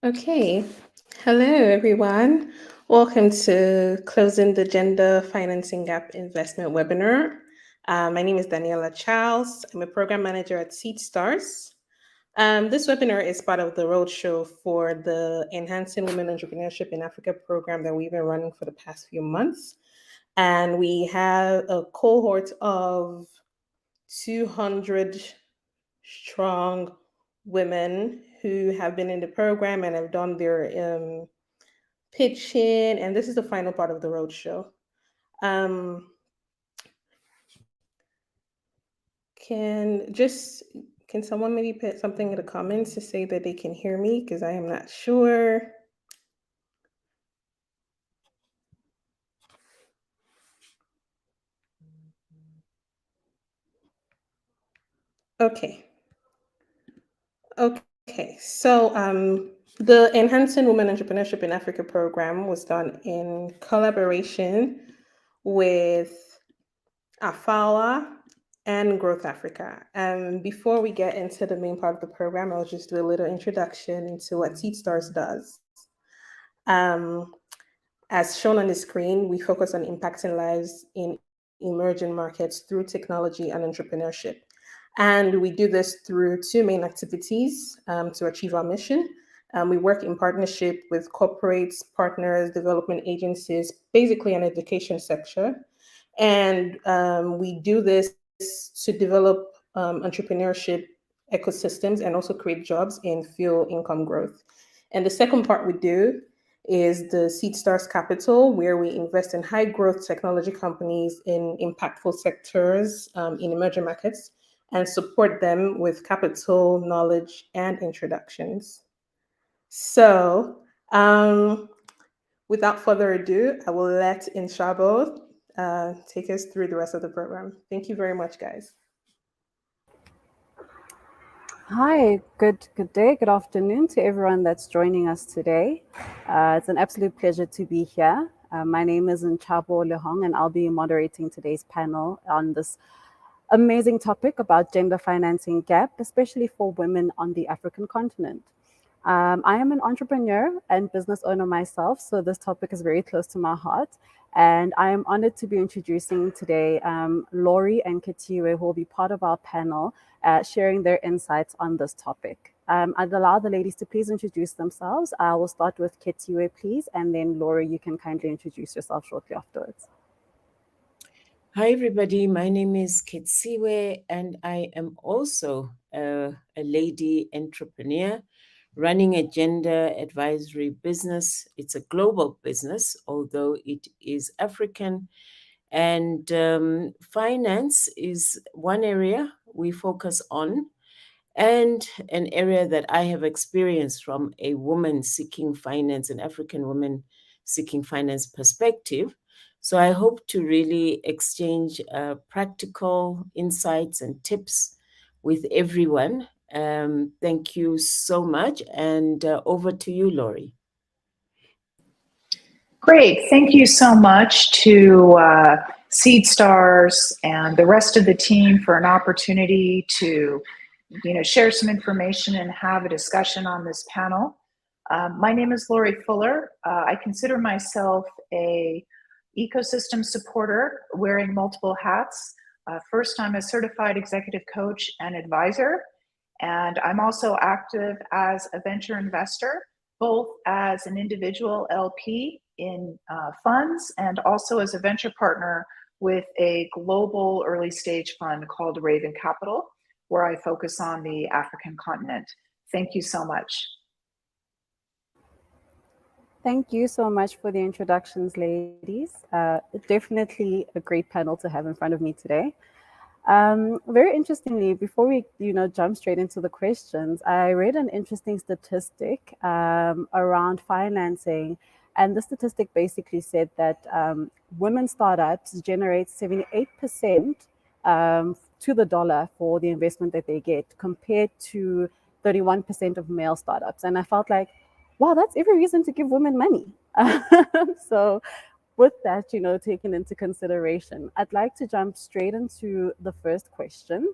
Okay. Hello, everyone. Welcome to Closing the Gender Financing Gap Investment webinar. My name is Daniela Charles. I'm a program manager at SeedStars. This webinar is part of the roadshow for the Enhancing Women Entrepreneurship in Africa program that we've been running for the past few months. And we have a cohort of 200 strong women who have been in the program and have done their pitching, and this is the final part of the roadshow. Can someone maybe put something in the comments to say that they can hear me, because I am not sure. Okay. So the Enhancing Women Entrepreneurship in Africa program was done in collaboration with AFAWA and Growth Africa. Before we get into the main part of the program, I'll just do a little introduction into what SeedStars does. As shown on the screen, we focus on impacting lives in emerging markets through technology and entrepreneurship. And we do this through two main activities to achieve our mission. We work in partnership with corporates, partners, development agencies, basically an education sector. And we do this to develop entrepreneurship ecosystems and also create jobs and fuel income growth. And the second part we do is the SeedStars Capital, where we invest in high growth technology companies in impactful sectors in emerging markets and support them with capital, knowledge, and introductions. So without further ado, I will let Ntshabo take us through the rest of the program. Thank you very much, guys. Hi, good day, good afternoon to everyone that's joining us today. It's an absolute pleasure to be here. My name is Ntshabo Lehong, and I'll be moderating today's panel on this amazing topic about gender financing gap, especially for women on the African continent. I am an entrepreneur and business owner myself, so this topic is very close to my heart. And I am honored to be introducing today Laurie and Khetsiwe, who will be part of our panel, sharing their insights on this topic. I'd allow the ladies to please introduce themselves. I will start with Khetsiwe, please, and then Laurie, you can kindly introduce yourself shortly afterwards. Hi, everybody. My name is Khetsiwe, and I am also a lady entrepreneur running a gender advisory business. It's a global business, although it is African. And finance is one area we focus on, and an area that I have experienced from a woman seeking finance, an African woman seeking finance perspective. So I hope to really exchange practical insights and tips with everyone. Thank you so much. And over to you, Laurie. Great. Thank you so much to SeedStars and the rest of the team for an opportunity to share some information and have a discussion on this panel. My name is Laurie Fuller. I consider myself a ecosystem supporter wearing multiple hats. First, I'm a certified executive coach and advisor, and I'm also active as a venture investor, both as an individual LP in funds and also as a venture partner with a global early stage fund called Raiven Capital, where I focus on the African continent. Thank you so much. Thank you so much for the introductions, ladies. Definitely a great panel to have in front of me today. Very interestingly, before we jump straight into the questions, I read an interesting statistic around financing, and the statistic basically said that women startups generate 78% to the dollar for the investment that they get, compared to 31% of male startups. And I felt like, wow, that's every reason to give women money. So with that, taken into consideration, I'd like to jump straight into the first question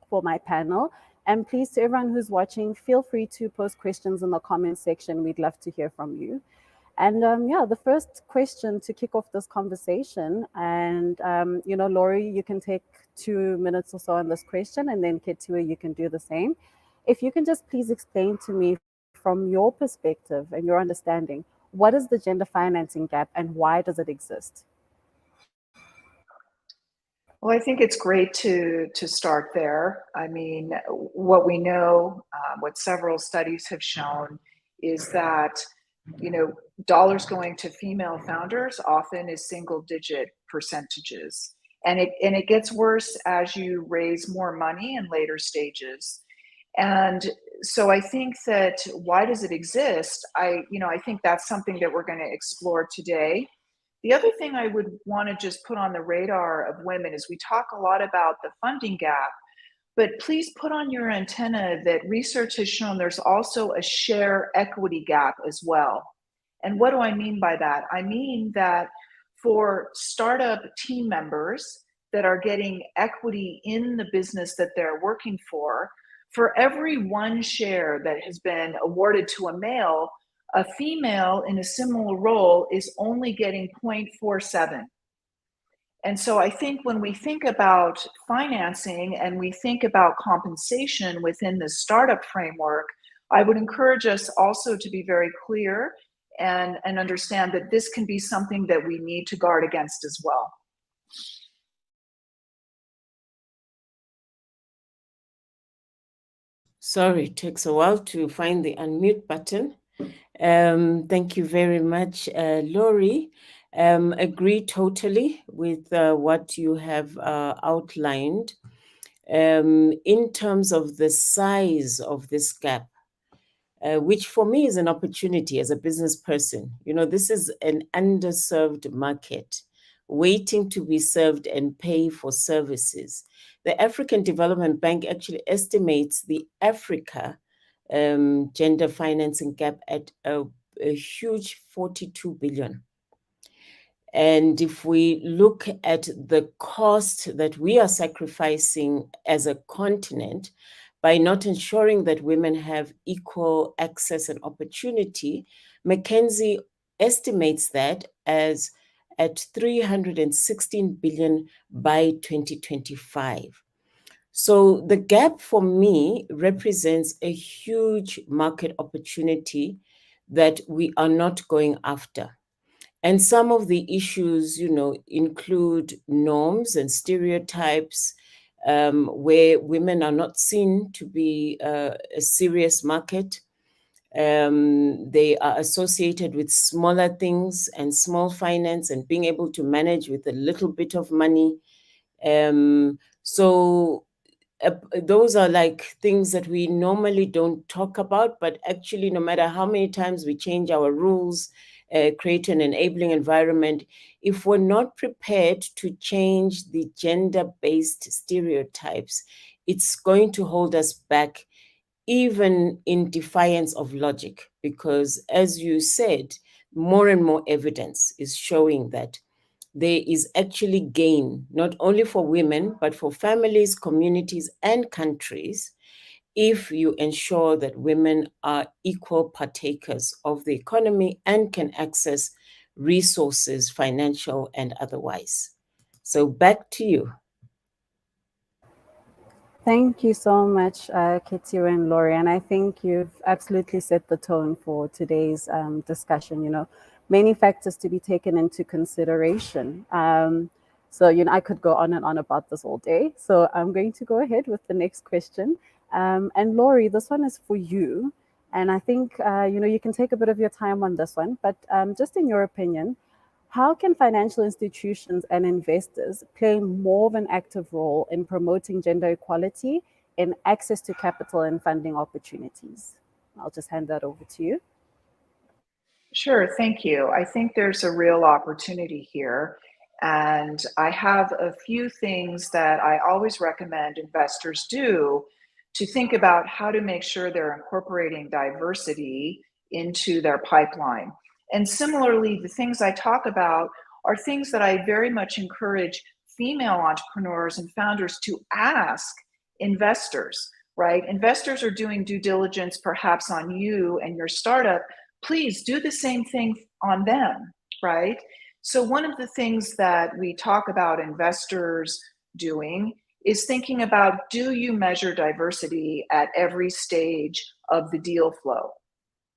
for my panel. And please, to everyone who's watching, feel free to post questions in the comment section. We'd love to hear from you. And yeah, the first question to kick off this conversation, and Laurie, you can take 2 minutes or so on this question, and then Khetsiwe, you can do the same. If you can just please explain to me from your perspective and your understanding, what is the gender financing gap and why does it exist? Well, I think it's great to start there. I mean, what we know, what several studies have shown, is that dollars going to female founders often is single-digit percentages, and it gets worse as you raise more money in later stages. And so I think that why does it exist? I think that's something that we're going to explore today. The other thing I would want to just put on the radar of women is we talk a lot about the funding gap, but please put on your antenna that research has shown there's also a share equity gap as well. And what do I mean by that? I mean that for startup team members that are getting equity in the business that they're working for every one share that has been awarded to a male, a female in a similar role is only getting 0.47. And so I think when we think about financing and we think about compensation within the startup framework, I would encourage us also to be very clear and understand that this can be something that we need to guard against as well. Sorry, it takes a while to find the unmute button. Thank you very much, Laurie. Agree totally with what you have outlined. In terms of the size of this gap, which for me is an opportunity as a business person. This is an underserved market waiting to be served and pay for services. The African Development Bank actually estimates the Africa gender financing gap at a huge 42 billion. And if we look at the cost that we are sacrificing as a continent by not ensuring that women have equal access and opportunity, McKinsey estimates that as at 316 billion by 2025. So the gap for me represents a huge market opportunity that we are not going after. And some of the issues, include norms and stereotypes, where women are not seen to be a serious market. They are associated with smaller things and small finance and being able to manage with a little bit of money. Those are like things that we normally don't talk about, but actually, no matter how many times we change our rules, create an enabling environment, if we're not prepared to change the gender-based stereotypes, it's going to hold us back, even in defiance of logic, because as you said, more and more evidence is showing that there is actually gain, not only for women, but for families, communities, and countries, if you ensure that women are equal partakers of the economy and can access resources, financial and otherwise. So back to you. Thank you so much, Khetsiwe and Laurie. And I think you've absolutely set the tone for today's discussion. Many factors to be taken into consideration. So, I could go on and on about this all day. So I'm going to go ahead with the next question. And Laurie, this one is for you. And I think, you can take a bit of your time on this one. But just in your opinion, how can financial institutions and investors play more of an active role in promoting gender equality in access to capital and funding opportunities? I'll just hand that over to you. Sure, thank you. I think there's a real opportunity here. And I have a few things that I always recommend investors do to think about how to make sure they're incorporating diversity into their pipeline. And similarly, the things I talk about are things that I very much encourage female entrepreneurs and founders to ask investors. right? Investors are doing due diligence perhaps on you and your startup. Please do the same thing on them, right? So one of the things that we talk about investors doing is thinking about, do you measure diversity at every stage of the deal flow,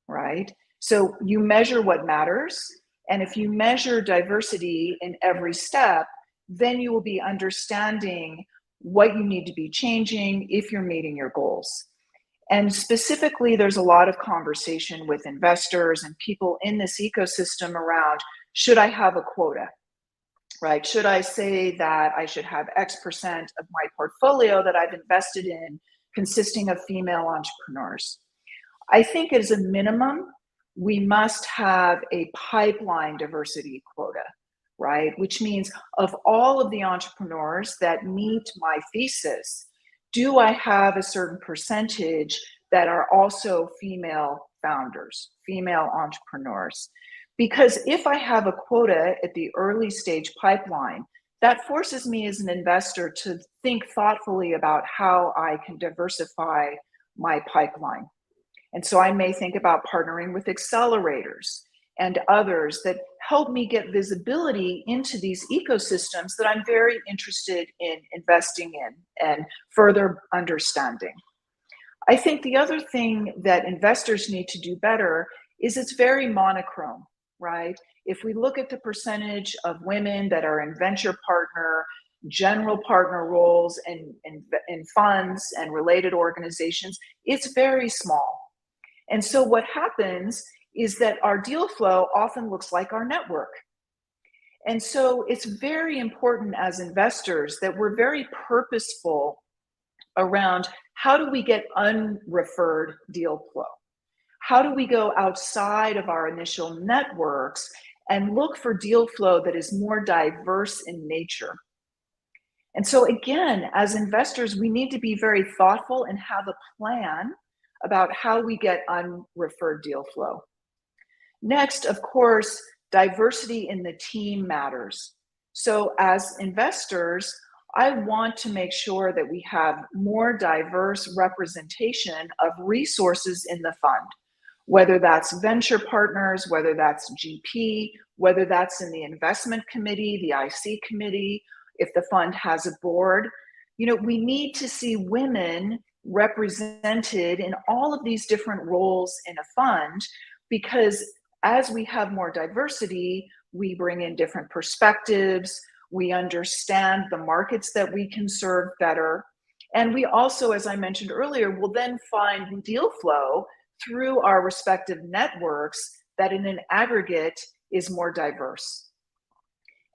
right? So you measure what matters, and if you measure diversity in every step, then you will be understanding what you need to be changing if you're meeting your goals. And specifically, there's a lot of conversation with investors and people in this ecosystem around, should I have a quota, right? Should I say that I should have X% of my portfolio that I've invested in consisting of female entrepreneurs? I think as a minimum, we must have a pipeline diversity quota, right? Which means of all of the entrepreneurs that meet my thesis, do I have a certain percentage that are also female founders, female entrepreneurs? Because if I have a quota at the early stage pipeline, that forces me as an investor to think thoughtfully about how I can diversify my pipeline. And so I may think about partnering with accelerators and others that help me get visibility into these ecosystems that I'm very interested in investing in and further understanding. I think the other thing that investors need to do better is it's very monochrome, right? If we look at the percentage of women that are in venture partner, general partner roles and in funds and related organizations, it's very small. And so what happens is that our deal flow often looks like our network. And so it's very important as investors that we're very purposeful around how do we get unreferred deal flow? How do we go outside of our initial networks and look for deal flow that is more diverse in nature? And so again, as investors, we need to be very thoughtful and have a plan about how we get unreferred deal flow. Next, of course, diversity in the team matters. So as investors, I want to make sure that we have more diverse representation of resources in the fund, whether that's venture partners, whether that's GP, whether that's in the investment committee, the IC committee, if the fund has a board. You know, we need to see women represented in all of these different roles in a fund, because as we have more diversity, we bring in different perspectives, we understand the markets that we can serve better, and we also, as I mentioned earlier, will then find deal flow through our respective networks that in an aggregate is more diverse.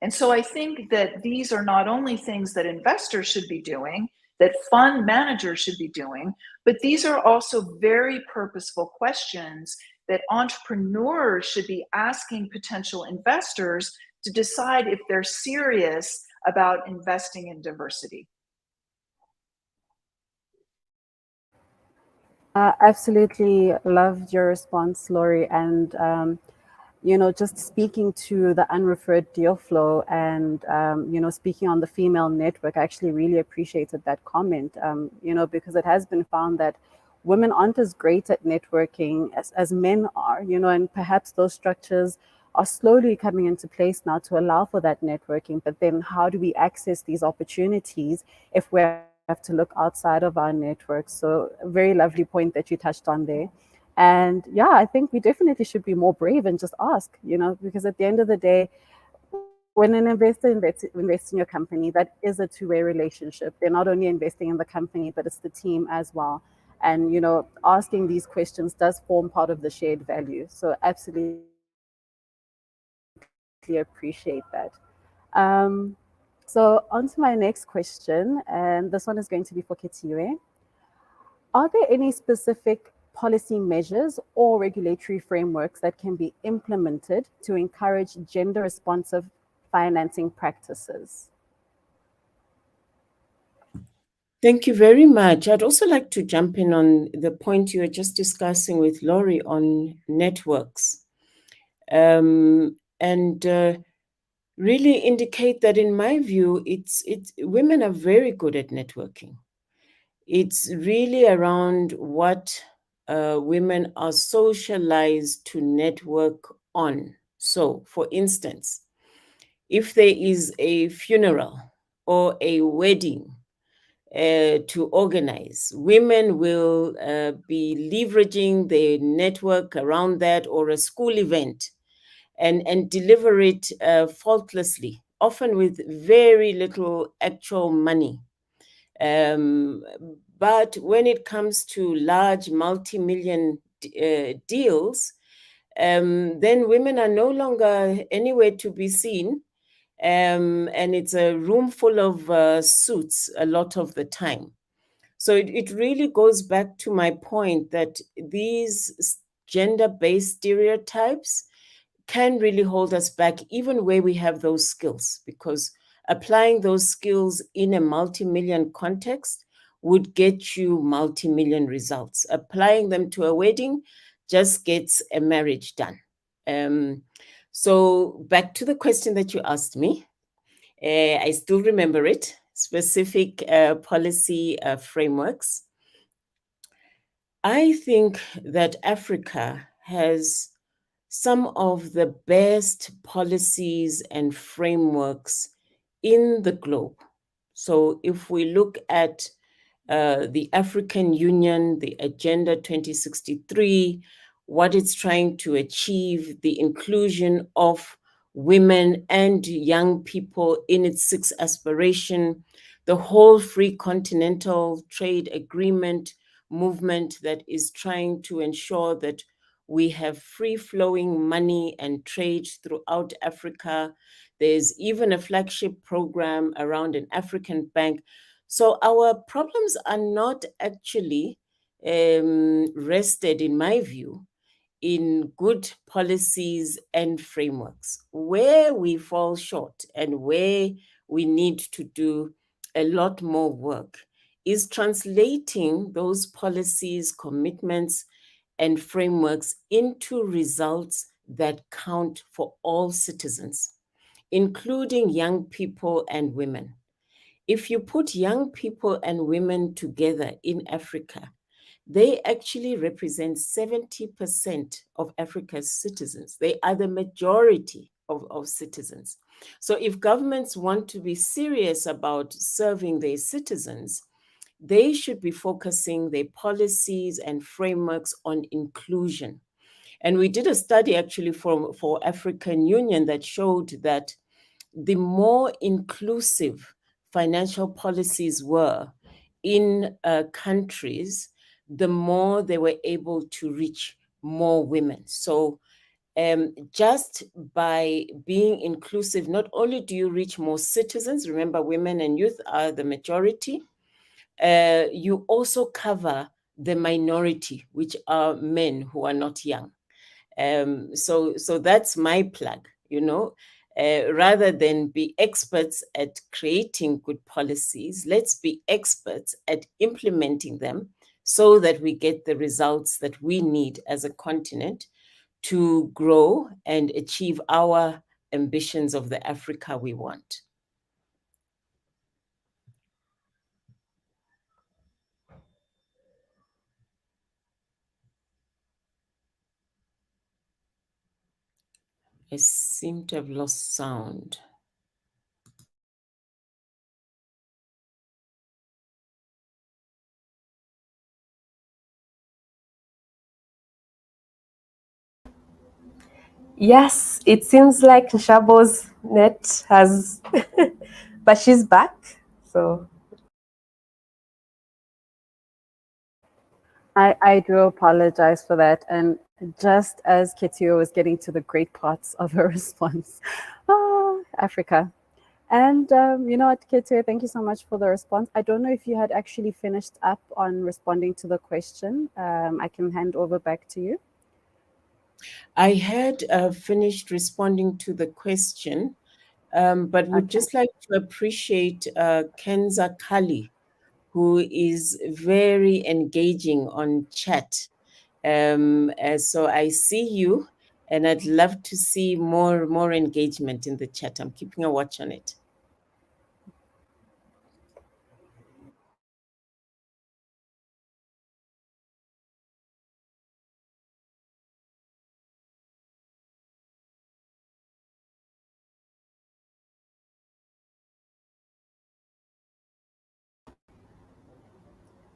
And so I think that these are not only things that investors should be doing, that fund managers should be doing, but these are also very purposeful questions that entrepreneurs should be asking potential investors to decide if they're serious about investing in diversity. Absolutely loved your response, Laurie, and you know, just speaking to the unreferred deal flow and, you know, speaking on the female network, I actually really appreciated that comment, you know, because it has been found that women aren't as great at networking as men are, you know, and perhaps those structures are slowly coming into place now to allow for that networking. But then how do we access these opportunities if we have to look outside of our network? So a very lovely point that you touched on there. And yeah, I think we definitely should be more brave and just ask, you know, because at the end of the day, when an investor invests in your company, that is a two-way relationship. They're not only investing in the company, but it's the team as well. And, you know, asking these questions does form part of the shared value. So absolutely appreciate that. So on to my next question, and this one is going to be for Khetsiwe. Are there any specific policy measures or regulatory frameworks that can be implemented to encourage gender-responsive financing practices? Thank you very much. I'd also like to jump in on the point you were just discussing with Laurie on networks, and really indicate that, in my view, women are very good at networking. It's really around what women are socialized to network on. So, for instance, if there is a funeral or a wedding to organize, women will be leveraging their network around that, or a school event, and deliver it faultlessly, often with very little actual money. But when it comes to large multi-million deals, then women are no longer anywhere to be seen. And it's a room full of suits a lot of the time. So it really goes back to my point that these gender-based stereotypes can really hold us back, even where we have those skills, because applying those skills in a multi-million context would get you multi-million results. Applying them to a wedding just gets a marriage done. So back to the question that you asked me. I still remember it, specific policy frameworks. I think that Africa has some of the best policies and frameworks in the globe. So if we look at the African Union, the Agenda 2063, what it's trying to achieve, the inclusion of women and young people in its sixth aspiration, the whole free continental trade agreement movement that is trying to ensure that we have free-flowing money and trade throughout Africa. There's even a flagship program around an African bank. So our problems are not actually rested, in my view, in good policies and frameworks. Where we fall short and where we need to do a lot more work is translating those policies, commitments, and frameworks into results that count for all citizens, including young people and women. If you put young people and women together in Africa, they actually represent 70% of Africa's citizens. They are the majority of citizens. So if governments want to be serious about serving their citizens, they should be focusing their policies and frameworks on inclusion. And we did a study actually for African Union that showed that the more inclusive financial policies were in countries, the more they were able to reach more women. So just by being inclusive, not only do you reach more citizens, remember women and youth are the majority, you also cover the minority, which are men who are not young. So that's my plug, rather than be experts at creating good policies, let's be experts at implementing them so that we get the results that we need as a continent to grow and achieve our ambitions of the Africa we want. I seem to have lost sound. Yes, it seems like Nshabo's net has, but she's back. So I do apologize for that. And just as Khetsiwe was getting to the great parts of her response, Africa. And you know what, Khetsiwe, thank you so much for the response. I don't know if you had actually finished up on responding to the question. I can hand over back to you. I had finished responding to the question, but would just like to appreciate Kenza Kali, who is very engaging on chat. So I see you, and I'd love to see more engagement in the chat. I'm keeping a watch on it.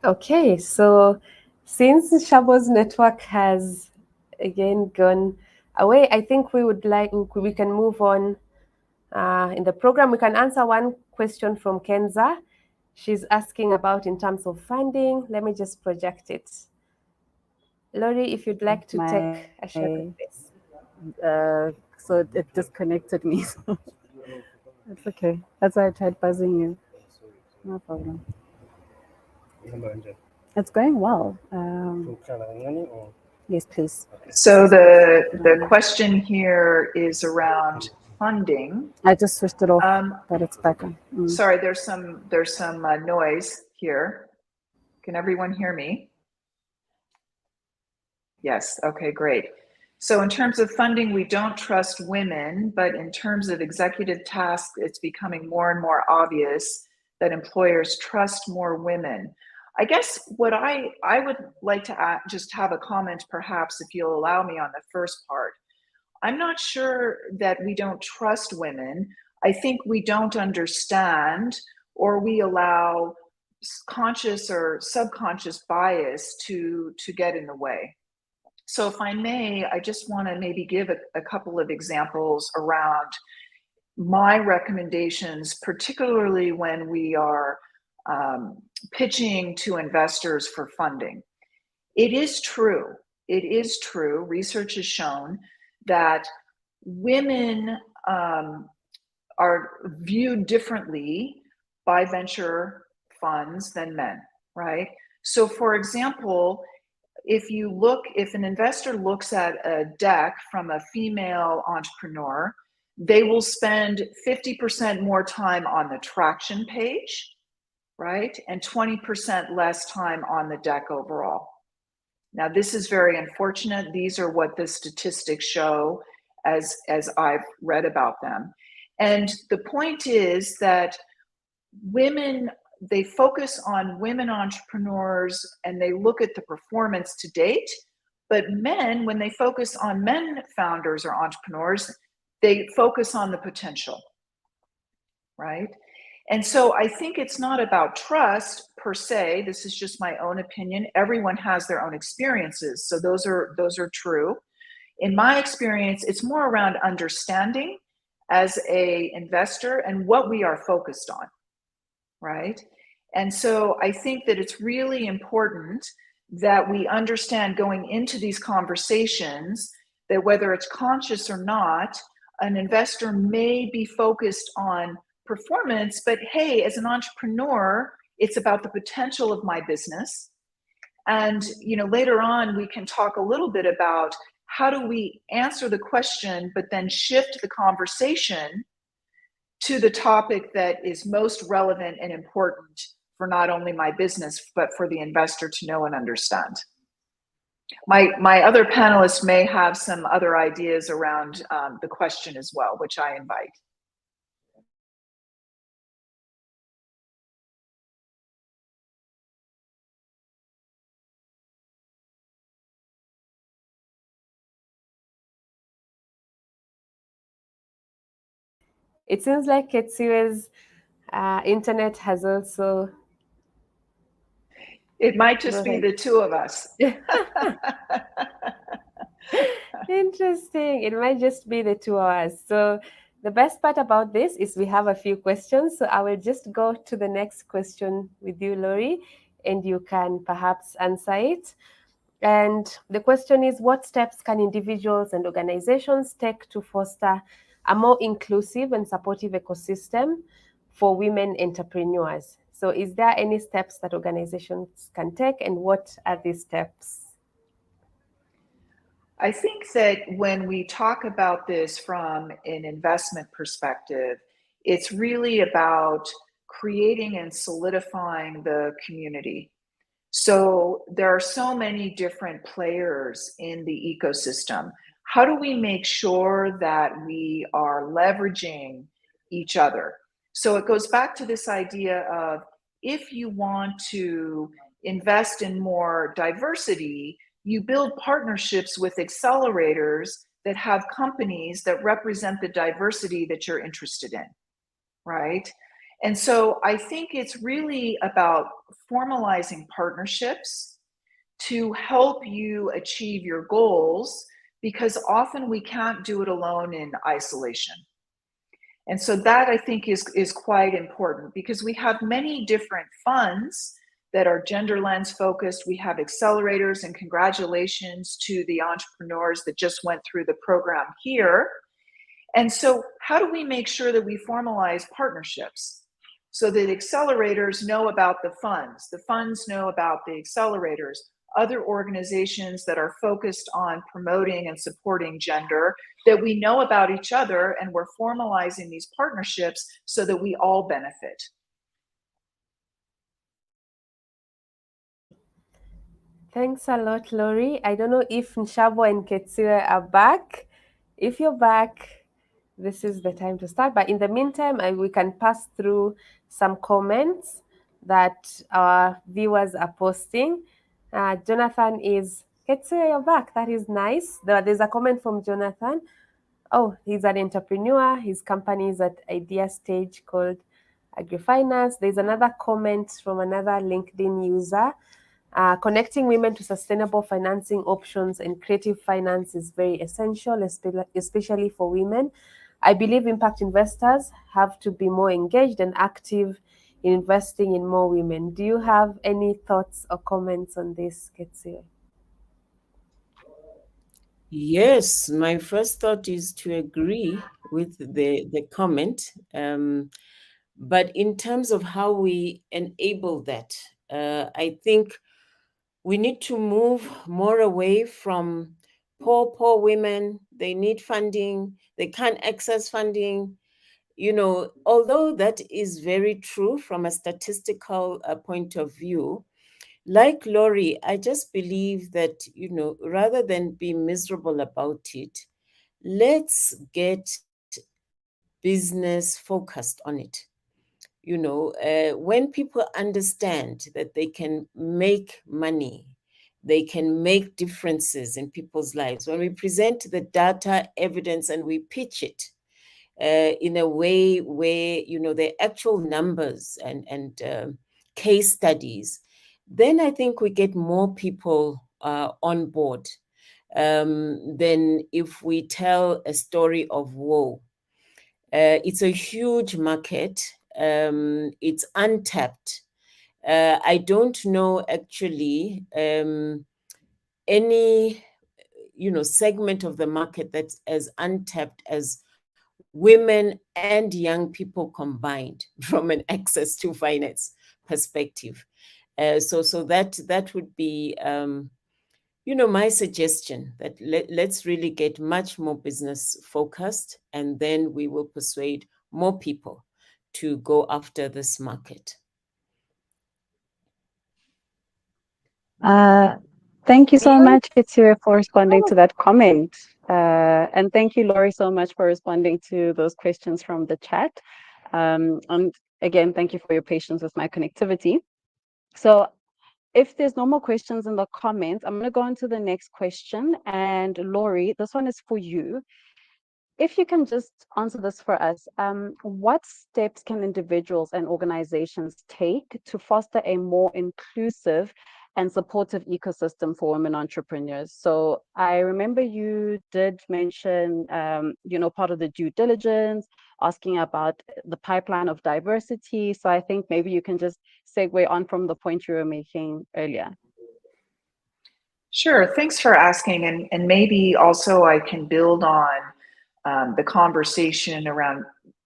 Okay, so since Nshabo's network has again gone away, I think we can move on in the program. We can answer one question from Kenza. She's asking about in terms of funding. Let me just project it. Laurie, if you'd like to take a shot at this. So it disconnected me. So it's okay. That's why I tried buzzing you. No problem. It's going well. Yes, please. So the question here is around funding. I just switched it off, but it's back on. Sorry, there's some noise here. Can everyone hear me? Yes. Okay, great. So in terms of funding, we don't trust women, but in terms of executive tasks, it's becoming more and more obvious that employers trust more women. I guess what I would like to just have a comment, perhaps, if you'll allow me, on the first part. I'm not sure that we don't trust women. I think we don't understand, or we allow conscious or subconscious bias to get in the way. So if I may, I just want to maybe give a couple of examples around my recommendations, particularly when we are pitching to investors for funding. It is true, research has shown that women are viewed differently by venture funds than men, right? So for example, if an investor looks at a deck from a female entrepreneur, they will spend 50% more time on the traction page, right? And 20% less time on the deck overall. Now, this is very unfortunate. These are what the statistics show as I've read about them. And the point is that women, they focus on women entrepreneurs and they look at the performance to date. But men, when they focus on men founders or entrepreneurs, they focus on the potential, right? And so I think it's not about trust per se. This is just my own opinion. Everyone has their own experiences. So those are true. In my experience, it's more around understanding as an investor and what we are focused on, right? And so I think that it's really important that we understand going into these conversations that whether it's conscious or not, an investor may be focused on performance, but hey, as an entrepreneur, it's about the potential of my business. And later on, we can talk a little bit about how do we answer the question, but then shift the conversation to the topic that is most relevant and important for not only my business, but for the investor to know and understand. My other panelists may have some other ideas around the question as well, which I invite. It seems like Khetsiwe's internet has also... It might just be the two of us. Interesting. It might just be the two of us. So the best part about this is we have a few questions. So I will just go to the next question with you, Laurie, and you can perhaps answer it. And the question is, what steps can individuals and organizations take to foster a more inclusive and supportive ecosystem for women entrepreneurs? So is there any steps that organizations can take, and what are these steps? I think that when we talk about this from an investment perspective, it's really about creating and solidifying the community. So there are so many different players in the ecosystem. How do we make sure that we are leveraging each other? So it goes back to this idea of, if you want to invest in more diversity, you build partnerships with accelerators that have companies that represent the diversity that you're interested in, right? And so I think it's really about formalizing partnerships to help you achieve your goals, because often we can't do it alone in isolation. And so that, I think, is quite important, because we have many different funds that are gender lens focused. We have accelerators, and congratulations to the entrepreneurs that just went through the program here. And so how do we make sure that we formalize partnerships so that accelerators know about the funds know about the accelerators, other organizations that are focused on promoting and supporting gender, that we know about each other, and we're formalizing these partnerships so that we all benefit. Thanks a lot, Laurie. I don't know if Ntshabo and Khetsiwe are back. If you're back, this is the time to start. But in the meantime, we can pass through some comments that our viewers are posting. Jonathan is, Khetsiwe, you're back. That is nice. There's a comment from Jonathan. Oh, he's an entrepreneur. His company is at idea stage called AgriFinance. There's another comment from another LinkedIn user. Connecting women to sustainable financing options and creative finance is very essential, especially for women. I believe impact investors have to be more engaged and active in investing in more women. Do you have any thoughts or comments on this, Khetsiwe? Yes, my first thought is to agree with the comment. But in terms of how we enable that, I think we need to move more away from poor women. They need funding. They can't access funding. You know, although that is very true from a statistical point of view, like Laurie, I just believe that, you know, rather than be miserable about it, let's get business focused on it. You know, when people understand that they can make money, they can make differences in people's lives. When we present the data, evidence, and we pitch it in a way where, you know, the actual numbers and case studies, then I think we get more people on board than if we tell a story of woe. It's a huge market. It's untapped. I don't know actually any, you know, segment of the market that's as untapped as women and young people combined from an access to finance perspective. So that would be, you know, my suggestion, that let's really get much more business focused, and then we will persuade more people to go after this market. Thank you so much, Khetsiwe, for responding to that comment. And thank you, Laurie, so much for responding to those questions from the chat. And again, thank you for your patience with my connectivity. So if there's no more questions in the comments, I'm going to go on to the next question. And Laurie, this one is for you. If you can just answer this for us, what steps can individuals and organizations take to foster a more inclusive and supportive ecosystem for women entrepreneurs? So I remember you did mention, you know, part of the due diligence, asking about the pipeline of diversity. So I think maybe you can just segue on from the point you were making earlier. Sure, thanks for asking. And maybe also I can build on the conversation around,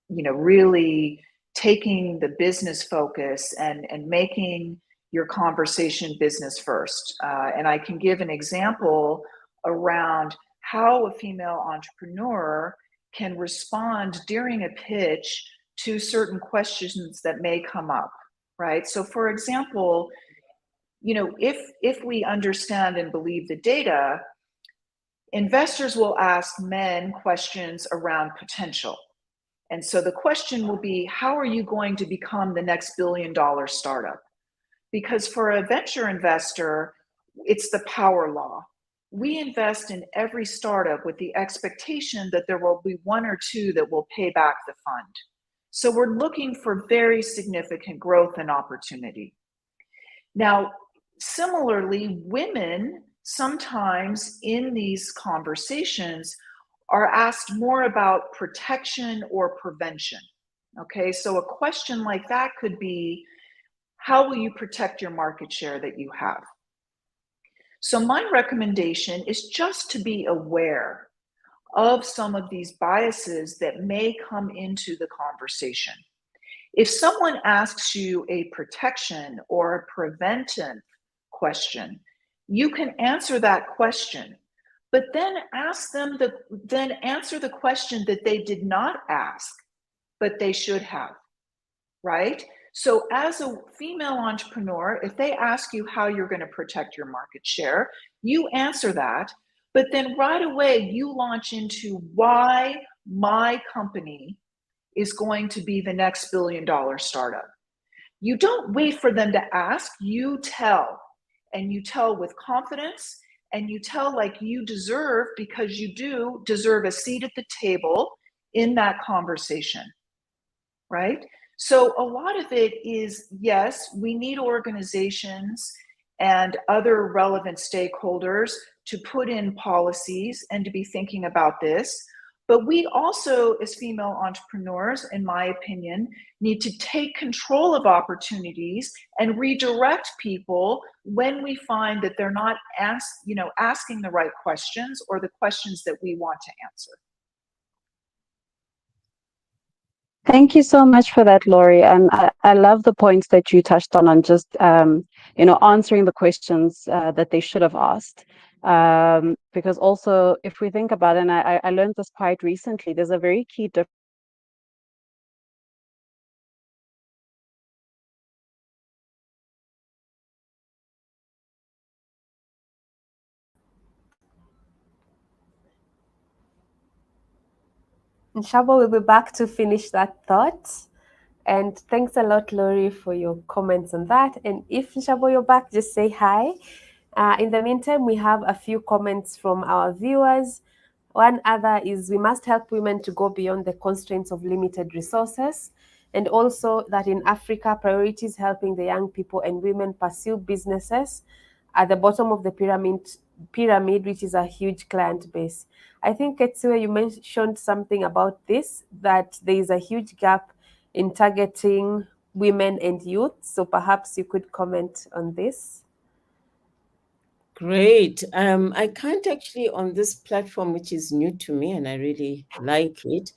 you know, really taking the business focus and making your conversation business first. And I can give an example around how a female entrepreneur can respond during a pitch to certain questions that may come up, right? So for example, you know, if we understand and believe the data, investors will ask men questions around potential. And so the question will be, how are you going to become the next billion-dollar startup? Because for a venture investor, it's the power law. We invest in every startup with the expectation that there will be one or two that will pay back the fund. So we're looking for very significant growth and opportunity. Now, similarly, women sometimes in these conversations are asked more about protection or prevention. Okay, so a question like that could be, how will you protect your market share that you have? So my recommendation is just to be aware of some of these biases that may come into the conversation. If someone asks you a protection or a preventive question, you can answer that question, but then answer the question that they did not ask, but they should have, right? So as a female entrepreneur, if they ask you how you're going to protect your market share, you answer that, but then right away you launch into why my company is going to be the next billion-dollar startup. You don't wait for them to ask, you tell. And you tell with confidence, and you tell like you deserve, because you do deserve a seat at the table in that conversation, right? So a lot of it is, yes, we need organizations and other relevant stakeholders to put in policies and to be thinking about this. But we also, as female entrepreneurs, in my opinion, need to take control of opportunities and redirect people when we find that they're not asking the right questions or the questions that we want to answer. Thank you so much for that, Laurie. And I love the points that you touched on just, answering the questions that they should have asked. Because also, if we think about it, and I learned this quite recently, there's a very key difference. Ntshabo will be back to finish that thought. And thanks a lot, Laurie, for your comments on that. And if Ntshabo, you're back, just say hi. In the meantime, we have a few comments from our viewers. One other is, we must help women to go beyond the constraints of limited resources. And also that in Africa, priorities helping the young people and women pursue businesses at the bottom of the pyramid, which is a huge client base. I think, Khetsiwe, you mentioned something about this, that there is a huge gap in targeting women and youth. So perhaps you could comment on this. Great. I can't actually, on this platform, which is new to me, and I really like it,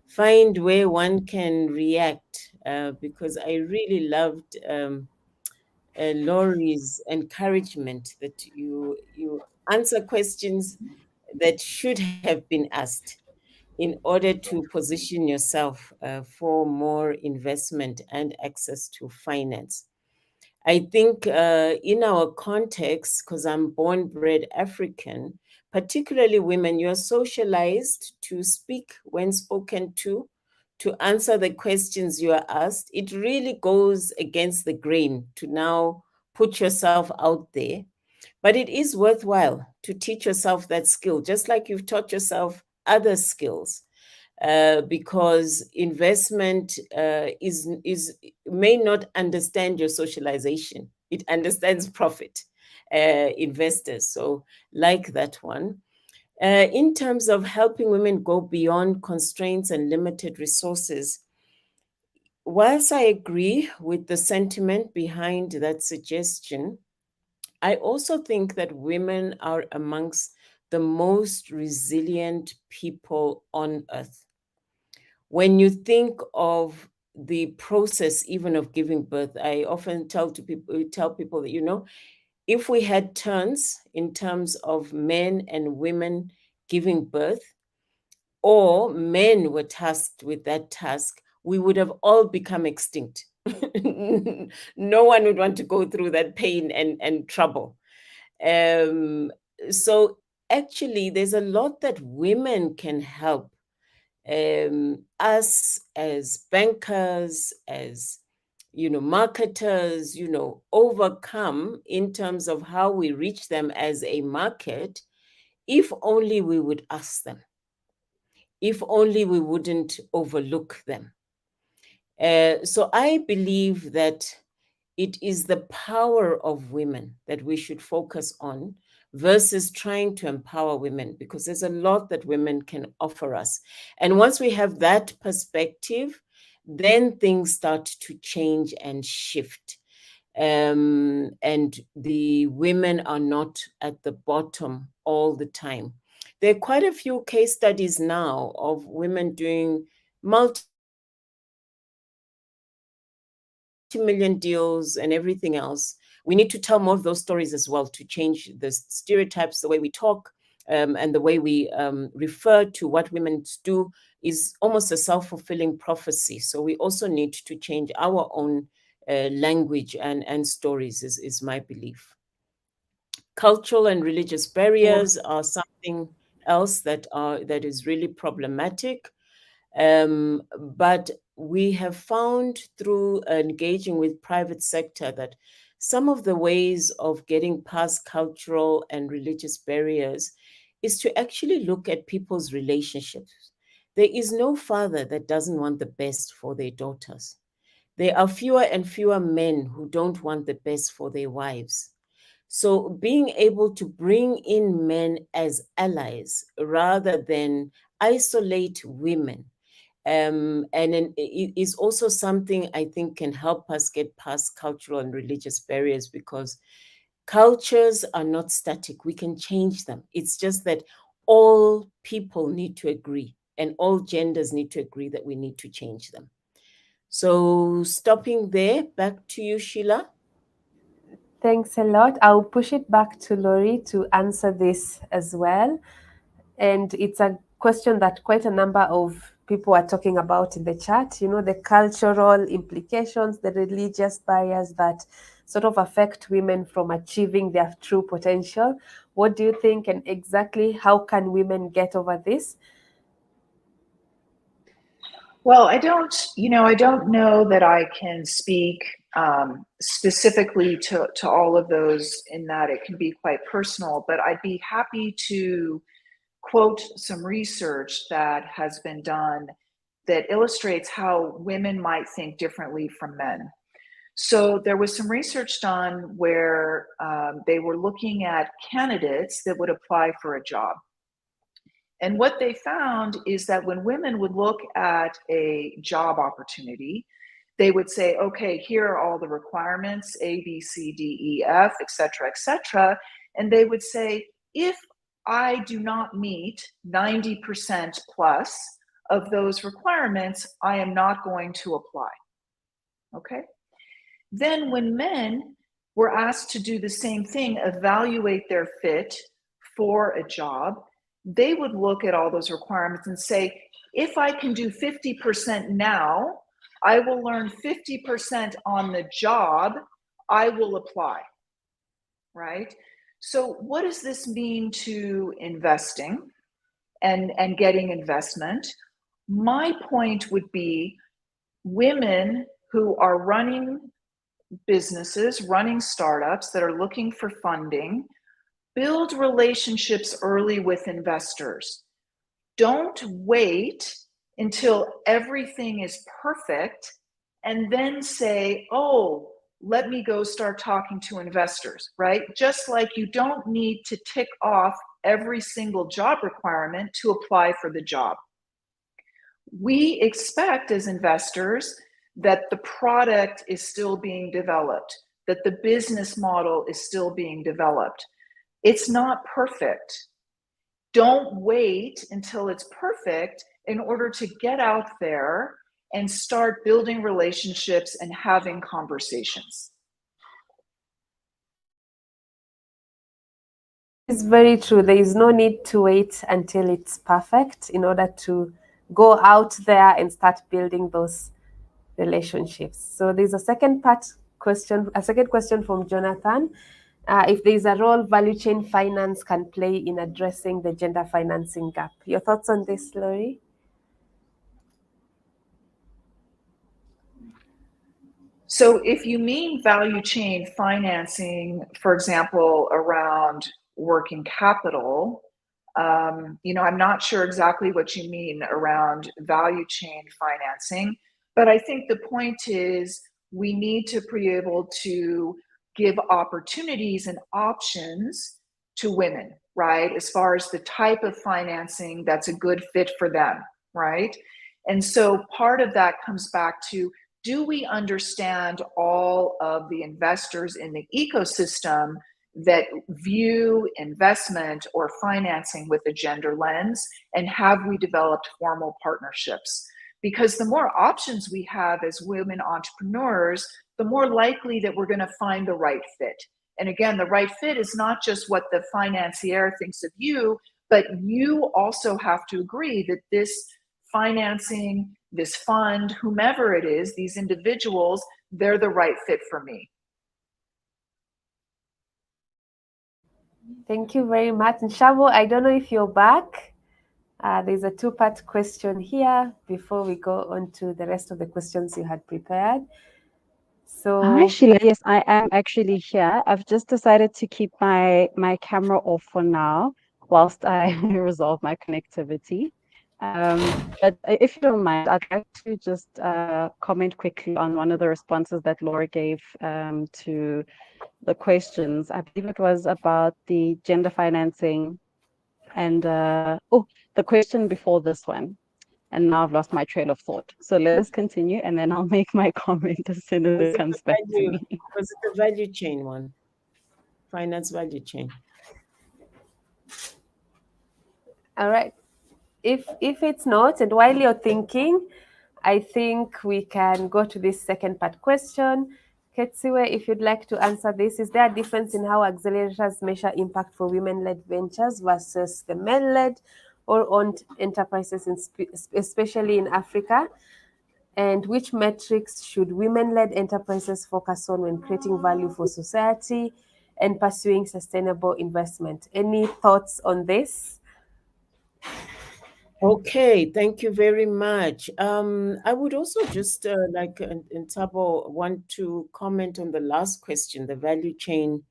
find where one can react, because I really loved Laurie's encouragement that you answer questions that should have been asked in order to position yourself for more investment and access to finance. I think in our context, because I'm born bred African, particularly women, you're socialized to speak when spoken to answer the questions you are asked. It really goes against the grain to now put yourself out there. But it is worthwhile to teach yourself that skill, just like you've taught yourself other skills. Because investment may not understand your socialization. It understands profit, investors. So like that one. In terms of helping women go beyond constraints and limited resources, whilst I agree with the sentiment behind that suggestion, I also think that women are amongst the most resilient people on earth. When you think of the process even of giving birth, I often tell people that, if we had turns in terms of men and women giving birth, or men were tasked with that task, we would have all become extinct. No one would want to go through that pain and trouble. So actually, there's a lot that women can help us as bankers, as marketers, overcome in terms of how we reach them as a market, if only we would ask them, if only we wouldn't overlook them. So I believe that it is the power of women that we should focus on versus trying to empower women, because there's a lot that women can offer us. And once we have that perspective, then things start to change and shift. And the women are not at the bottom all the time. There are quite a few case studies now of women doing multi-million deals and everything else. We need to tell more of those stories as well to change the stereotypes, the way we talk, and the way we refer to what women do is almost a self-fulfilling prophecy. So we also need to change our own language and stories is my belief. Cultural and religious barriers are something else that is really problematic. But we have found through engaging with private sector that some of the ways of getting past cultural and religious barriers is to actually look at people's relationships. There is no father that doesn't want the best for their daughters. There are fewer and fewer men who don't want the best for their wives. So being able to bring in men as allies rather than isolate women, and it is also something I think can help us get past cultural and religious barriers, because cultures are not static. We can change them. It's just that all people need to agree and all genders need to agree that we need to change them. So stopping there, back to you, Sheila. Thanks a lot. I'll push it back to Laurie to answer this as well. And it's a question that quite a number of people are talking about in the chat, you know, the cultural implications, the religious barriers that sort of affect women from achieving their true potential. What do you think, and exactly how can women get over this? Well, I don't know that I can speak specifically to all of those, in that it can be quite personal, but I'd be happy to quote some research that has been done that illustrates how women might think differently from men. So there was some research done where they were looking at candidates that would apply for a job. And what they found is that when women would look at a job opportunity, they would say, okay, here are all the requirements, A, B, C, D, E, F, et cetera, et cetera. And they would say, if I do not meet 90% plus of those requirements, I am not going to apply. Okay? Then when men were asked to do the same thing, evaluate their fit for a job, they would look at all those requirements and say, if I can do 50% now, I will learn 50% on the job, I will apply, right? So what does this mean to investing and getting investment? My point would be women who are running businesses, running startups that are looking for funding, build relationships early with investors. Don't wait until everything is perfect and then say, oh, let me go start talking to investors, right? Just like you don't need to tick off every single job requirement to apply for the job. We expect as investors that the product is still being developed, that the business model is still being developed. It's not perfect. Don't wait until it's perfect in order to get out there and start building relationships and having conversations. It's very true. There is no need to wait until it's perfect in order to go out there and start building those relationships. So there's a second question from Jonathan. If there's a role value chain finance can play in addressing the gender financing gap. Your thoughts on this, Laurie? So if you mean value chain financing, for example, around working capital, I'm not sure exactly what you mean around value chain financing, but I think the point is we need to be able to give opportunities and options to women, right? As far as the type of financing that's a good fit for them, right? And so part of that comes back to, do we understand all of the investors in the ecosystem that view investment or financing with a gender lens? And have we developed formal partnerships? Because the more options we have as women entrepreneurs, the more likely that we're going to find the right fit. And again, the right fit is not just what the financier thinks of you, but you also have to agree that this financing, this fund, whomever it is, these individuals, they're the right fit for me. Thank you very much. Ntshabo, I don't know if you're back. There's a two-part question here before we go on to the rest of the questions you had prepared. So, Hi, Sheila. Yes, I am actually here. I've just decided to keep my camera off for now whilst I resolve my connectivity. But if you don't mind, I'd like to just comment quickly on one of the responses that Laurie gave to the questions. I believe it was about the gender financing and the question before this one. And now I've lost my trail of thought. So let's continue, and then I'll make my comment as soon as it comes back to me. Was it the value chain one? Finance value chain. all right. If it's not, and while you're thinking, I think we can go to this second part question. Khetsiwe, if you'd like to answer this, is there a difference in how accelerators measure impact for women-led ventures versus the men-led or owned enterprises, especially in Africa? And which metrics should women-led enterprises focus on when creating value for society and pursuing sustainable investment? Any thoughts on this? Okay, thank you very much. I would also just like Ntshabo want to comment on the last question, the value chain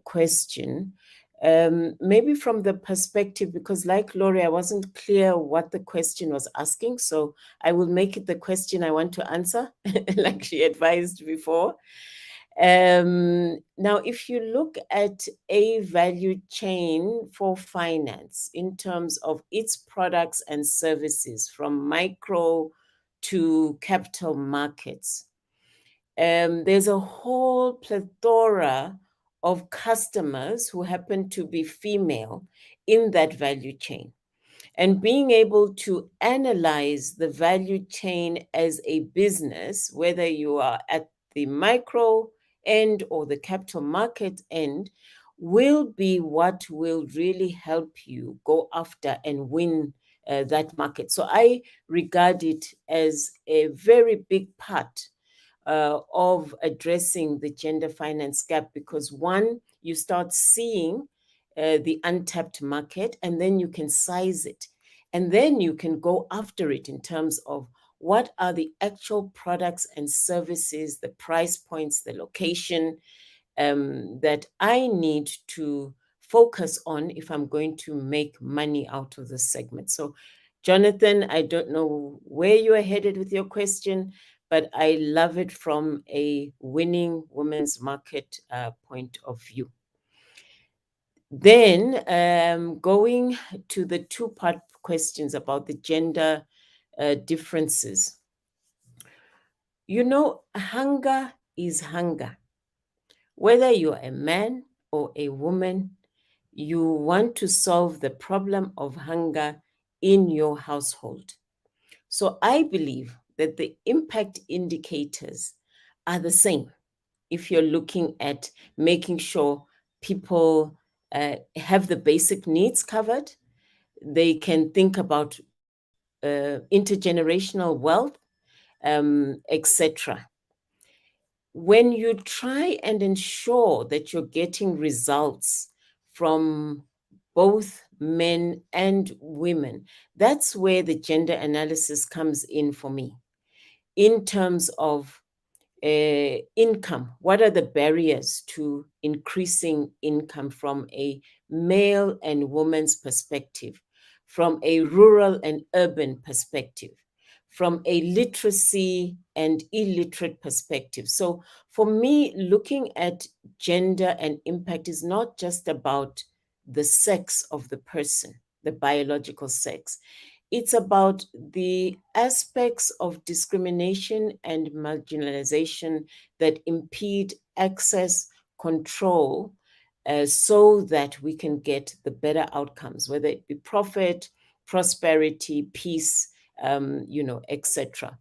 question. Maybe from the perspective, because like Laurie, I wasn't clear what the question was asking, so I will make it the question I want to answer, like she advised before. Now, if you look at a value chain for finance in terms of its products and services from micro to capital markets, there's a whole plethora of customers who happen to be female in that value chain. And being able to analyze the value chain as a business, whether you are at the micro end or the capital market end, will be what will really help you go after and win that market. So I regard it as a very big part of addressing the gender finance gap, because one, you start seeing the untapped market, and then you can size it. And then you can go after it in terms of what are the actual products and services, the price points, the location that I need to focus on if I'm going to make money out of this segment. So, Jonathan, I don't know where you are headed with your question, but I love it from a winning women's market point of view. Then going to the two-part questions about the gender differences. You know, hunger is hunger. Whether you're a man or a woman, you want to solve the problem of hunger in your household. So I believe that the impact indicators are the same if you're looking at making sure people have the basic needs covered. They can think about intergenerational wealth, etc. When you try and ensure that you're getting results from both men and women, that's where the gender analysis comes in for me. In terms of income, what are the barriers to increasing income from a male and woman's perspective, from a rural and urban perspective, from a literacy and illiterate perspective. So for me, looking at gender and impact is not just about the sex of the person, the biological sex. It's about the aspects of discrimination and marginalization that impede access, control, so that we can get the better outcomes, whether it be profit, prosperity, peace, etc.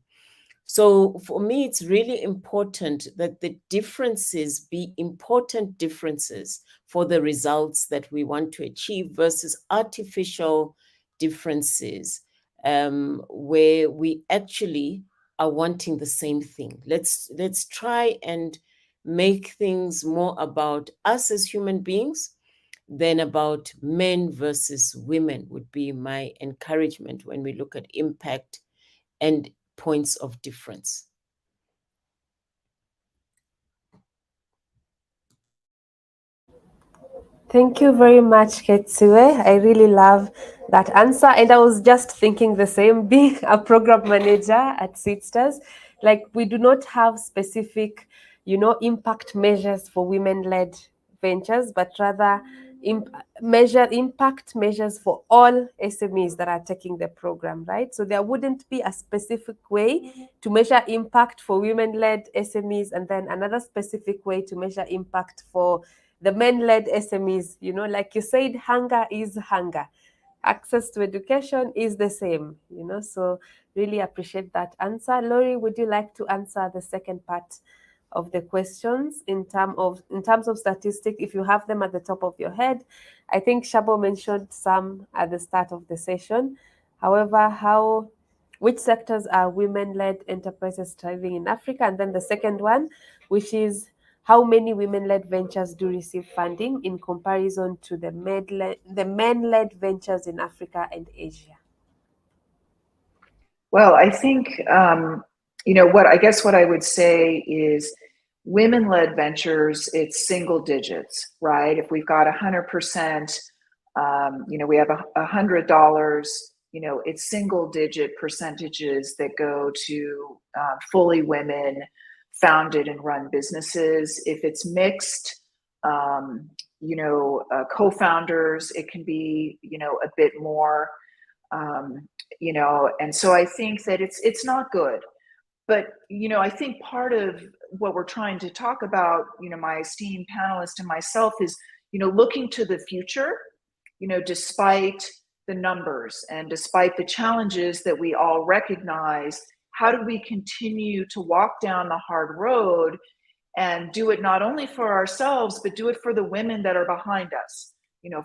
So for me, it's really important that the differences be important differences for the results that we want to achieve versus artificial differences where we actually are wanting the same thing. Let's try and make things more about us as human beings than about men versus women would be my encouragement when we look at impact and points of difference. Thank you very much, Khetsiwe. I really love that answer. And I was just thinking the same, being a program manager at Seedstars, like we do not have specific, impact measures for women-led ventures, but rather impact measures for all SMEs that are taking the program, right? So there wouldn't be a specific way to measure impact for women-led SMEs and then another specific way to measure impact for the men-led SMEs. Like you said, hunger is hunger. Access to education is the same, so really appreciate that answer. Laurie, would you like to answer the second part of the questions in terms of statistics, if you have them at the top of your head? I think Ntshabo mentioned some at the start of the session. However, which sectors are women-led enterprises thriving in Africa? And then the second one, which is how many women-led ventures do receive funding in comparison to the men-led ventures in Africa and Asia? Well, I think, what I would say is women-led ventures, it's single digits, right? If we've got 100%, we have $100, it's single-digit percentages that go to fully women founded and run businesses. If it's mixed, co-founders, it can be, a bit more, and so I think that it's not good. But, I think part of what we're trying to talk about, my esteemed panelist and myself is, looking to the future, despite the numbers and despite the challenges that we all recognize, how do we continue to walk down the hard road and do it not only for ourselves, but do it for the women that are behind us,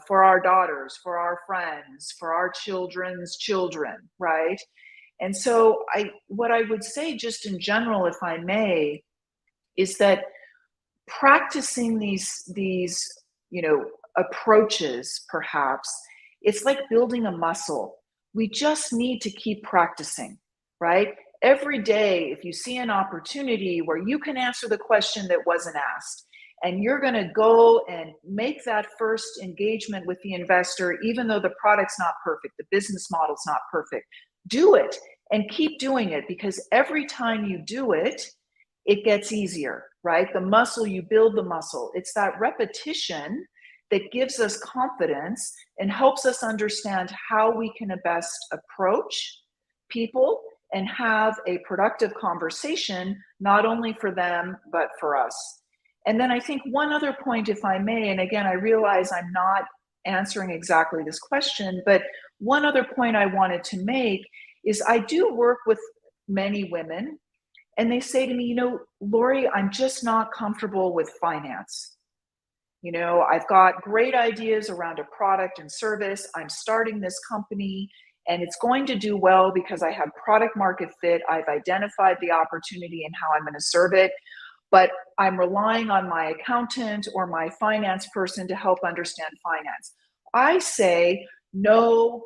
for our daughters, for our friends, for our children's children, right? And so what I would say just in general, if I may, is that practicing these approaches, perhaps, it's like building a muscle. We just need to keep practicing, right? Every day, if you see an opportunity where you can answer the question that wasn't asked, and you're going to go and make that first engagement with the investor, even though the product's not perfect, the business model's not perfect, do it and keep doing it, because every time you do it, it gets easier, right? The muscle, you build the muscle. It's that repetition that gives us confidence and helps us understand how we can best approach people and have a productive conversation, not only for them, but for us. And then I think one other point, if I may, and again, I realize I'm not answering exactly this question, but one other point I wanted to make is I do work with many women, and they say to me, Laurie, I'm just not comfortable with finance. I've got great ideas around a product and service. I'm starting this company, and it's going to do well because I have product market fit. I've identified the opportunity and how I'm going to serve it, but I'm relying on my accountant or my finance person to help understand finance. I say, no.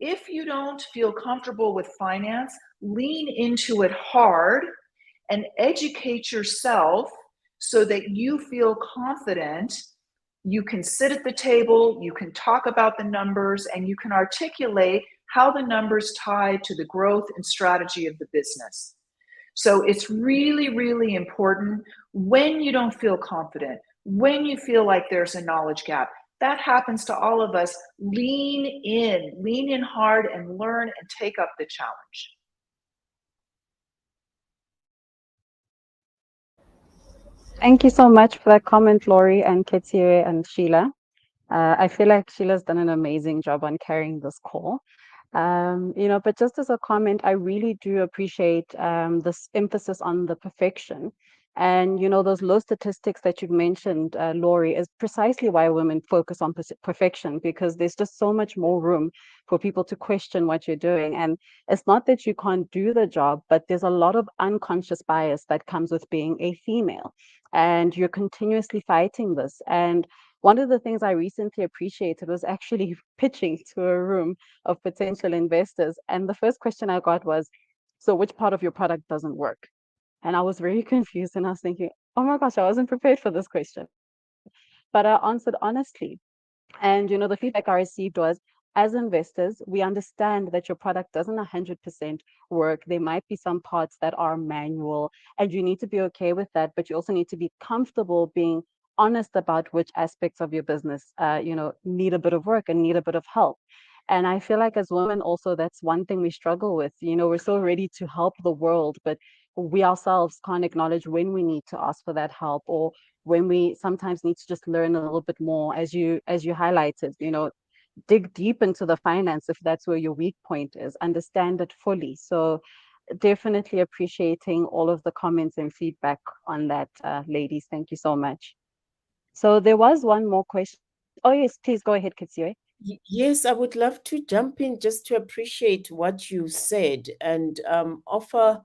If you don't feel comfortable with finance, lean into it hard and educate yourself so that you feel confident. You can sit at the table, you can talk about the numbers, and you can articulate how the numbers tie to the growth and strategy of the business. So it's really, really important when you don't feel confident, when you feel like there's a knowledge gap. That happens to all of us. Lean in hard and learn and take up the challenge. Thank you so much for that comment, Laurie and Khetsiwe and Sheila. I feel like Sheila's done an amazing job on carrying this call. But just as a comment, I really do appreciate this emphasis on the perfection. And, those low statistics that you've mentioned, Laurie, is precisely why women focus on perfection, because there's just so much more room for people to question what you're doing. And it's not that you can't do the job, but there's a lot of unconscious bias that comes with being a female. And you're continuously fighting this. And one of the things I recently appreciated was actually pitching to a room of potential investors. And the first question I got was, so which part of your product doesn't work? And I was very confused and I was thinking, oh my gosh, I wasn't prepared for this question. But I answered honestly. And the feedback I received was, as investors, we understand that your product doesn't 100% work. There might be some parts that are manual, and you need to be okay with that. But you also need to be comfortable being honest about which aspects of your business, need a bit of work and need a bit of help. And I feel like as women also, that's one thing we struggle with. We're so ready to help the world, but we ourselves can't acknowledge when we need to ask for that help, or when we sometimes need to just learn a little bit more, as you highlighted, dig deep into the finance if that's where your weak point is, understand it fully. So definitely appreciating all of the comments and feedback on that, ladies. Thank you so much. So there was one more question. Oh yes, please go ahead, Khetsiwe. Yes, I would love to jump in just to appreciate what you said and offer,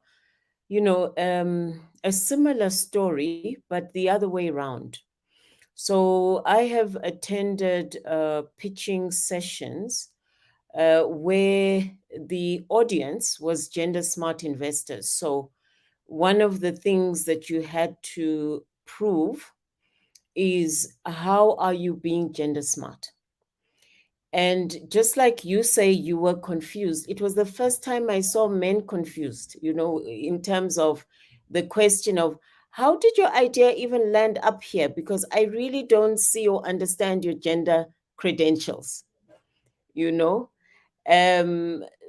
a similar story, but the other way around. So I have attended pitching sessions where the audience was gender smart investors. So one of the things that you had to prove is, how are you being gender smart? And just like you say, you were confused. It was the first time I saw men confused, in terms of the question of, how did your idea even land up here? Because I really don't see or understand your gender credentials,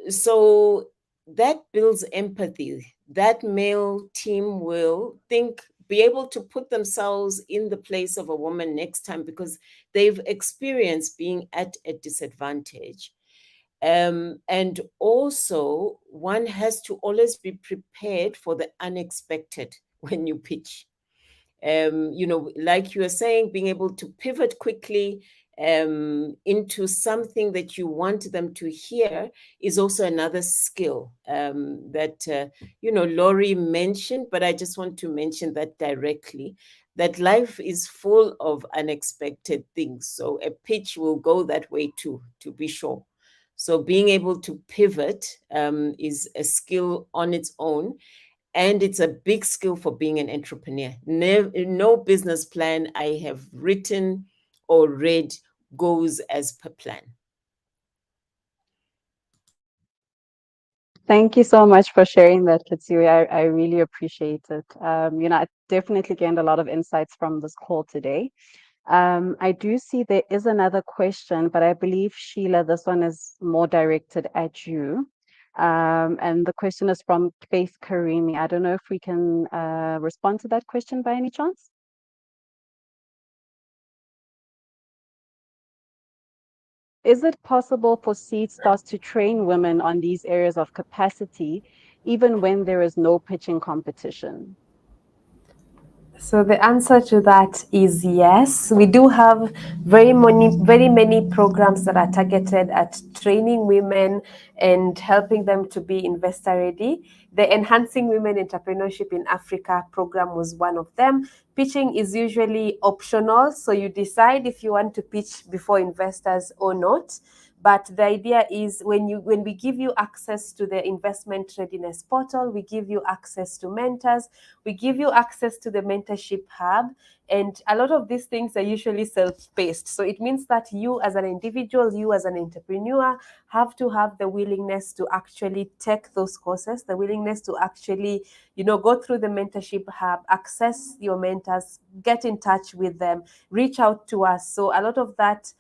So that builds empathy. That male team will be able to put themselves in the place of a woman next time, because they've experienced being at a disadvantage. And also, one has to always be prepared for the unexpected when you pitch. Like you were saying, being able to pivot quickly into something that you want them to hear is also another skill that Laurie mentioned, but I just want to mention that directly, that life is full of unexpected things. So a pitch will go that way too, to be sure. So being able to pivot is a skill on its own. And it's a big skill for being an entrepreneur. No business plan I have written or read goes as per plan. Thank you so much for sharing that, Khetsiwe. I really appreciate it. I definitely gained a lot of insights from this call today. I do see there is another question, but I believe, Sheila, this one is more directed at you. And the question is from Faith Karimi. I don't know if we can respond to that question by any chance. Is it possible for Seed Stars to train women on these areas of capacity, even when there is no pitching competition? So the answer to that is yes. We do have very many programs that are targeted at training women and helping them to be investor ready. The Enhancing Women Entrepreneurship in Africa program was one of them. Pitching is usually optional, so you decide if you want to pitch before investors or not. But the idea is when we give you access to the investment readiness portal, we give you access to mentors, we give you access to the mentorship hub, and a lot of these things are usually self-paced. So it means that you as an individual, you as an entrepreneur, have to have the willingness to actually take those courses, the willingness to actually, go through the mentorship hub, access your mentors, get in touch with them, reach out to us. So a lot of that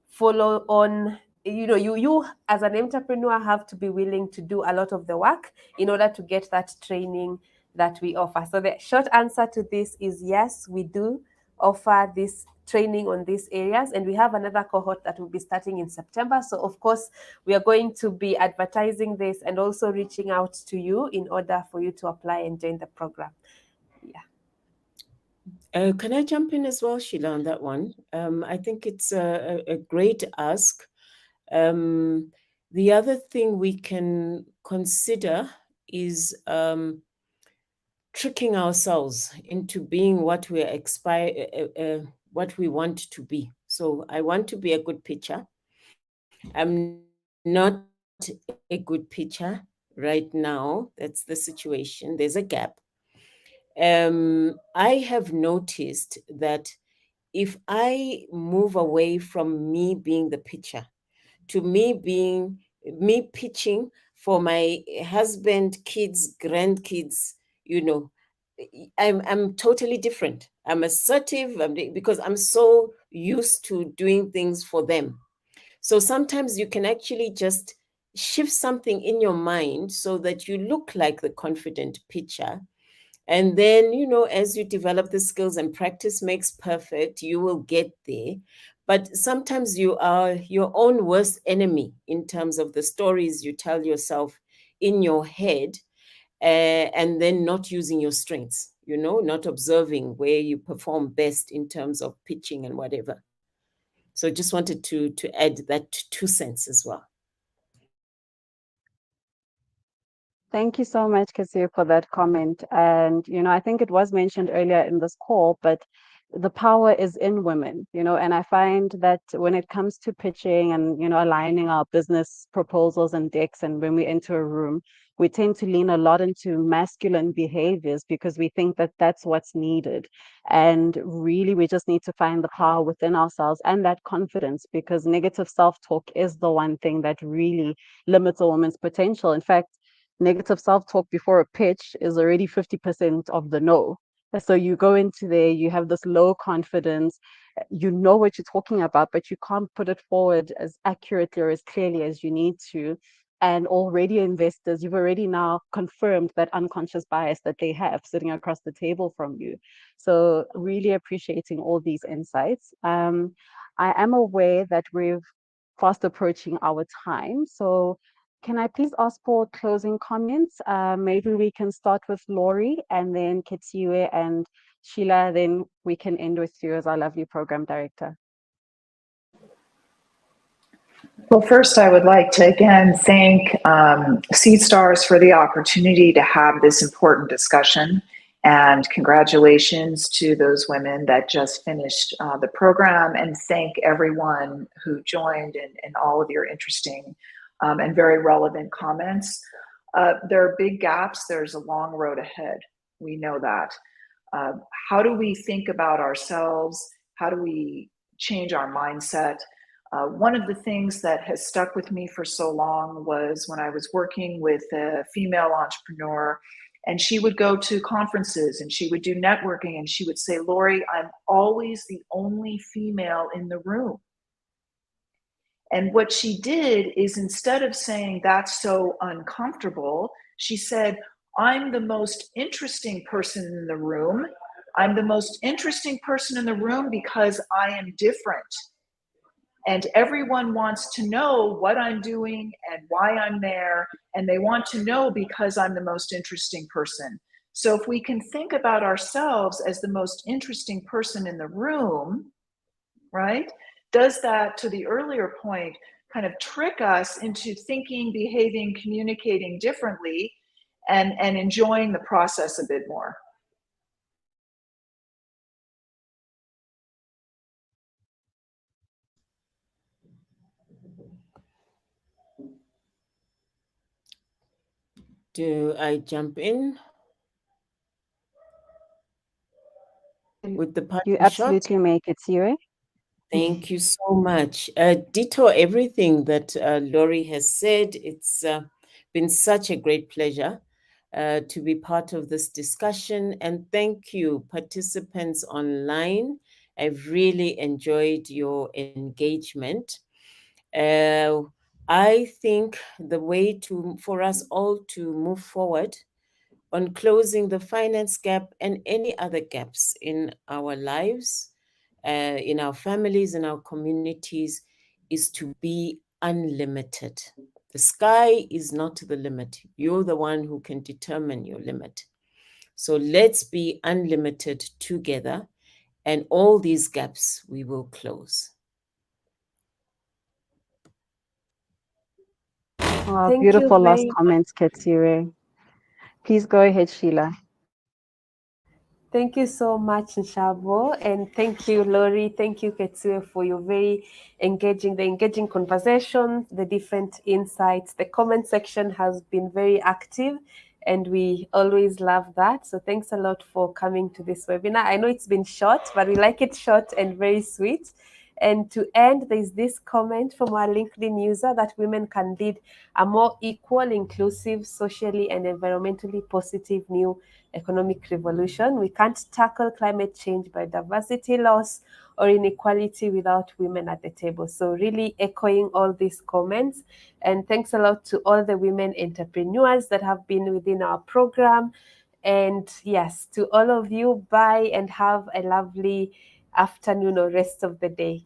follow on, you as an entrepreneur have to be willing to do a lot of the work in order to get that training that we offer. So the short answer to this is yes, we do offer this training on these areas, and we have another cohort that will be starting in September. So of course we are going to be advertising this and also reaching out to you in order for you to apply and join the program. Can I jump in as well, Sheila, on that one? I think it's a great ask. The other thing we can consider is tricking ourselves into being what we what we want to be. So I want to be a good pitcher. I'm not a good pitcher right now. That's the situation. There's a gap. I have noticed that if I move away from me being the pitcher to me pitching for my husband, kids, grandkids, I'm totally different. I'm assertive because I'm so used to doing things for them. So sometimes you can actually just shift something in your mind so that you look like the confident pitcher. And then, as you develop the skills and practice makes perfect, you will get there. But sometimes you are your own worst enemy in terms of the stories you tell yourself in your head, and then not using your strengths, not observing where you perform best in terms of pitching and whatever. So just wanted to add that 2 cents as well. Thank you so much, Khetsiwe, for that comment. And, I think it was mentioned earlier in this call, but the power is in women, and I find that when it comes to pitching and, aligning our business proposals and decks, and when we enter a room, we tend to lean a lot into masculine behaviors because we think that that's what's needed. And really, we just need to find the power within ourselves and that confidence, because negative self-talk is the one thing that really limits a woman's potential. In fact, negative self-talk before a pitch is already 50% of the no. So you go into there, you have this low confidence, you know what you're talking about, but you can't put it forward as accurately or as clearly as you need to. And already investors, you've already now confirmed that unconscious bias that they have sitting across the table from you. So really appreciating all these insights. I am aware that we're fast approaching our time. So can I please ask for closing comments? Maybe we can start with Laurie and then Khetsiwe and Sheila, then we can end with you as our lovely program director. Well, first, I would like to again thank Seed Stars for the opportunity to have this important discussion, and congratulations to those women that just finished the program, and thank everyone who joined and all of your interesting and very relevant comments. There are big gaps. There's a long road ahead. We know that. How do we think about ourselves? How do we change our mindset? One of the things that has stuck with me for so long was when I was working with a female entrepreneur, and she would go to conferences and she would do networking, and she would say, "Laurie, I'm always the only female in the room." And what she did is, instead of saying that's so uncomfortable, she said, "I'm the most interesting person in the room. I'm the most interesting person in the room because I am different. And everyone wants to know what I'm doing and why I'm there. And they want to know because I'm the most interesting person." So if we can think about ourselves as the most interesting person in the room, right? Does that, to the earlier point, kind of trick us into thinking, behaving, communicating differently, and enjoying the process a bit more? Do I jump in with the You parting shot? absolutely may, Khetsiwe. Thank you so much. Ditto everything that Laurie has said. It's been such a great pleasure to be part of this discussion. And thank you, participants online. I've really enjoyed your engagement. I think the way for us all to move forward on closing the finance gap and any other gaps in our lives, in our families, in our communities, is to be unlimited. The sky is not the limit. You're the one who can determine your limit. So let's be unlimited together, and all these gaps we will close. Oh, Thank you beautiful last very comments, Khetsiwe. Please go ahead, Sheila. Thank you so much, Ntshabo, and thank you, Laurie. Thank you, Khetsiwe, for your very engaging conversation, the different insights. The comment section has been very active, and we always love that. So thanks a lot for coming to this webinar. I know it's been short, but we like it short and very sweet. And to end, there's this comment from our LinkedIn user that women can lead a more equal, inclusive, socially and environmentally positive new economic revolution. We can't tackle climate change, biodiversity loss, or inequality without women at the table. So really echoing all these comments. And thanks a lot to all the women entrepreneurs that have been within our program. And yes, to all of you, bye and have a lovely afternoon or rest of the day.